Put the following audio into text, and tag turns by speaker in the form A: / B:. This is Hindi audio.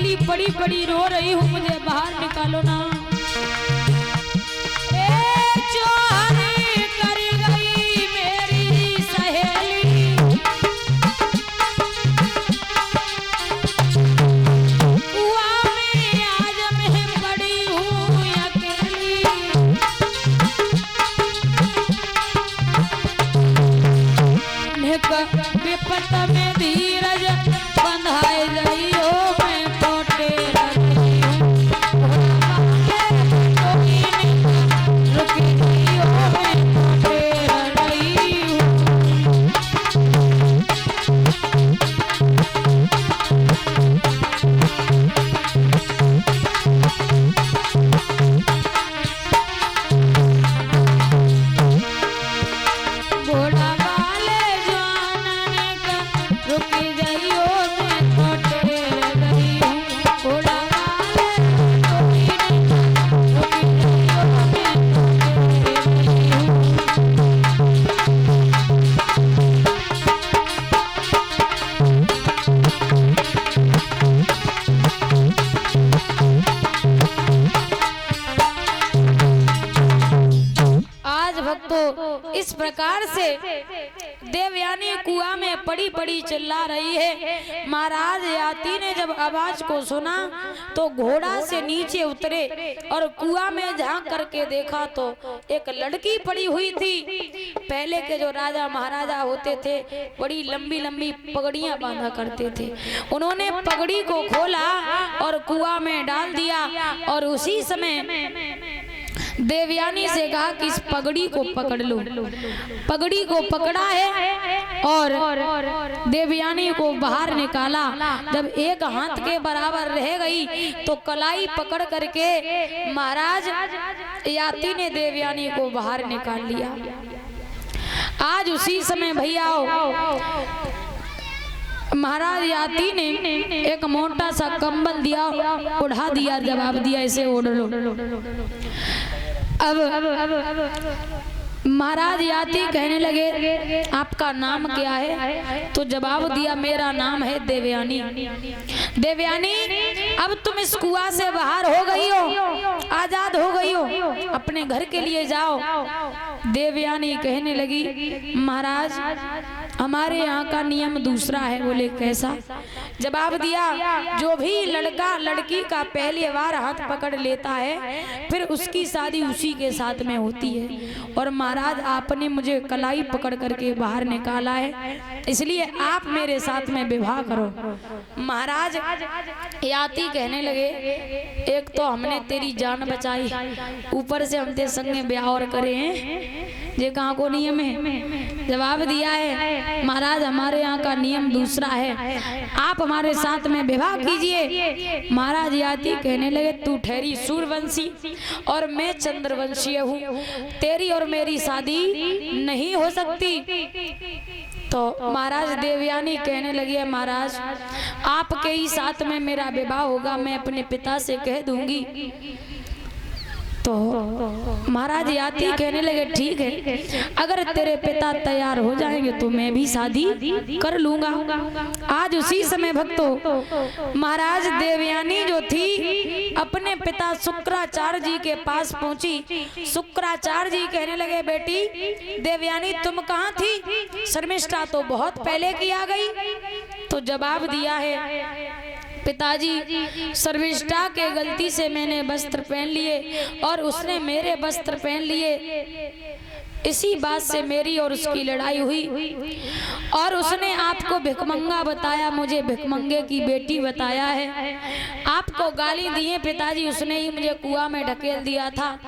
A: अकेली पड़ी पड़ी रो रही हूँ, मुझे बाहर निकालो ना। चोरी कर गई मेरी सहेली, कुआं में आज मैं पड़ी हूँ अकेली। विपत में धीरज बंधाए गई हो, मैं टोटे रही हूँ। रुकी गई हो, मैं टोटे रही हूँ। घोड़ा वाले जानने का रुकी गई हो, मैं टोटे रही हूँ। घोड़ा वाले रुकी गई हो, मैं टोटे रही हूँ। आज भक्तों इस प्रकार से देवयानी कुआं में पड़ी पड़ी चिल्ला रही है। महाराज याती ने जब आवाज को सुना तो घोड़ा से नीचे उतरे और कुआं में झांक करके देखा तो एक लड़की पड़ी हुई थी। पहले के जो राजा महाराजा होते थे बड़ी लंबी लंबी पगड़ियां बांधा करते थे। उन्होंने पगड़ी को खोला और कुआं में डाल दिया और उसी समय देवयानी से कहा कि इस पगड़ी को पकड़ लो। पगड़ी को पकड़ा है और देवयानी को बाहर निकाला। जब एक हाथ के बराबर रह गई तो कलाई पकड़ करके महाराज याती ने देवयानी को बाहर निकाल लिया। आज उसी समय भैया महाराज याती ने एक मोटा सा कंबल दिया, उड़ा दिया, जवाब दिया इसे ओढ़ लो। अब महाराज याती कहने लगे आपका नाम क्या है? तो जवाब दिया मेरा नाम है देवयानी। देवयानी अब तुम इस कुआं से बाहर हो गई हो, आजाद हो गई हो, अपने घर के लिए जाओ। देवयानी कहने लगी महाराज हमारे यहाँ का नियम दूसरा है। बोले कैसा? जवाब दिया जो भी लड़का लड़की का पहली बार हाथ पकड़ लेता है फिर उसकी शादी उसी के साथ में होती है। और महाराज आपने मुझे कलाई पकड़ करके बाहर निकाला है, इसलिए आप मेरे साथ में विवाह करो। महाराज याती कहने लगे एक तो हमने तेरी जान बचाई, ऊपर से हम तेरे संग ब्याह और करे हैं, ये कहाँ को नियम है? जवाब दिया है महाराज हमारे यहाँ का नियम दूसरा है, आप हमारे साथ में विवाह कीजिए। महाराज याती कहने लगे तू ठहरी सूर्यवंशी और मैं चंद्रवंशीय हूँ, तेरी और मेरी शादी नहीं हो सकती। तो महाराज देवयानी कहने लगी महाराज आपके ही साथ में मेरा विवाह होगा, मैं अपने पिता से कह दूंगी। तो महाराज याती कहने लगे ठीक है, अगर तेरे पिता तैयार हो जाएंगे तो मैं भी शादी कर लूंगा। आज उसी समय भक्तों महाराज देवयानी जो थी अपने पिता शुक्राचार्य जी के पास पहुंची। शुक्राचार्य जी कहने लगे बेटी देवयानी तुम कहाँ थी? शर्मिष्ठा तो बहुत पहले की आ गई। तो जवाब दिया है पिताजी शर्मिष्ठा के गलती से मैंने वस्त्र पहन लिए और उसने मेरे वस्त्र पहन लिए, इसी बात से मेरी और उसकी लड़ाई हुई और उसने आपको भिखमंगा बताया, मुझे भिखमंगे की बेटी बताया है, आपको गाली दी है पिताजी, उसने ही मुझे कुआं में ढकेल दिया था।